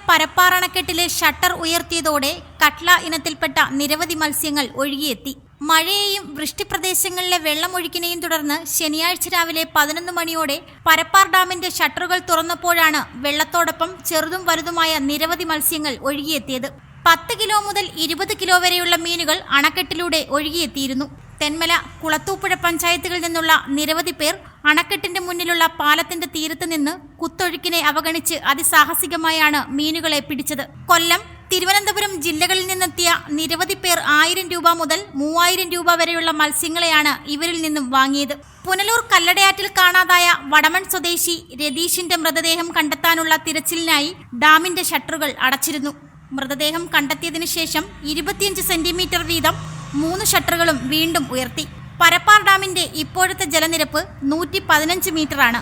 പരപ്പാർ അണക്കെട്ടിലെ ഷട്ടർ ഉയർത്തിയതോടെ കട്ല ഇനത്തിൽപ്പെട്ട നിരവധി മത്സ്യങ്ങൾ ഒഴുകിയെത്തി. മഴയെയും വൃഷ്ടിപ്രദേശങ്ങളിലെ വെള്ളമൊഴുക്കിനെയും തുടർന്ന് ശനിയാഴ്ച രാവിലെ 11 മണിയോടെ പരപ്പാർ ഡാമിന്റെ ഷട്ടറുകൾ തുറന്നപ്പോഴാണ് വെള്ളത്തോടൊപ്പം ചെറുതും വലുതുമായ നിരവധി മത്സ്യങ്ങൾ ഒഴുകിയെത്തിയത്. 10 കിലോ മുതൽ 20 കിലോ വരെയുള്ള മീനുകൾ അണക്കെട്ടിലൂടെ ഒഴുകിയെത്തിയിരുന്നു. തെന്മല, കുളത്തൂപ്പുഴ പഞ്ചായത്തുകളിൽ നിന്നുള്ള നിരവധി പേർ അണക്കെട്ടിന്റെ മുന്നിലുള്ള പാലത്തിന്റെ തീരത്ത് നിന്ന് കുത്തൊഴുക്കിനെ അവഗണിച്ച് അതിസാഹസികമായാണ് മീനുകളെ പിടിച്ചത്. കൊല്ലം, തിരുവനന്തപുരം ജില്ലകളിൽ നിന്നെത്തിയ നിരവധി പേർ 1000 രൂപ മുതൽ 3000 രൂപ വരെയുള്ള മത്സ്യങ്ങളെയാണ് ഇവരിൽ നിന്നും വാങ്ങിയത്. പുനലൂർ കല്ലടയാറ്റിൽ കാണാതായ വടമൺ സ്വദേശി രതീഷിന്റെ മൃതദേഹം കണ്ടെത്താനുള്ള തിരച്ചിലിനായി ഡാമിന്റെ ഷട്ടറുകൾ അടച്ചിരുന്നു. മൃതദേഹം കണ്ടെത്തിയതിനു ശേഷം 25 സെന്റിമീറ്റർ വീതം 3 ഷട്ടറുകളും വീണ്ടും ഉയർത്തി. പരപ്പാർ ഡാമിന്റെ ഇപ്പോഴത്തെ ജലനിരപ്പ് 115 മീറ്ററാണ്.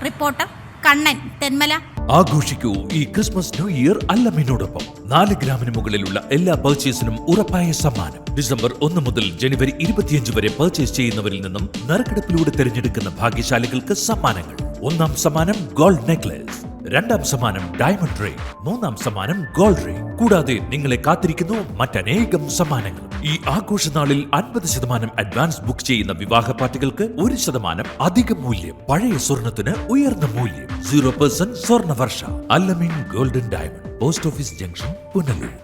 റിപ്പോർട്ടർ കണ്ണൻ, തെന്മല. ആഘോഷിക്കൂ ഈ ക്രിസ്മസ് ന്യൂ ഇയർ അല്ലമീനോടൊപ്പം. 4 ഗ്രാമിന് മുകളിലുള്ള എല്ലാ പർച്ചേസിനും ഉറപ്പായ സമ്മാനം. ഡിസംബർ 1 മുതൽ ജനുവരി 25 വരെ പർച്ചേസ് ചെയ്യുന്നവരിൽ നിന്നും നറുക്കെടുപ്പിലൂടെ തിരഞ്ഞെടുക്കുന്ന ഭാഗ്യശാലികൾക്ക് സമ്മാനങ്ങൾ. 1ാം സമ്മാനം ഗോൾഡ് നെക്ലേസ്, 2ാം സമ്മാനം ഡയമണ്ട് റിംഗ്, 3ാം സമ്മാനം ഗോൾഡ് റിംഗ്. കൂടാതെ നിങ്ങളെ കാത്തിരിക്കുന്നു മറ്റനേകം സമ്മാനങ്ങൾ. ഈ ആഘോഷനാളിൽ 50% അഡ്വാൻസ് ബുക്ക് ചെയ്യുന്ന വിവാഹ പാർട്ടികൾക്ക് 1% അധിക മൂല്യം. പഴയ സ്വർണത്തിന് ഉയർന്ന മൂല്യം. 0% സ്വർണ്ണവർഷ. Allameen golden diamond, post office junction, Punalur.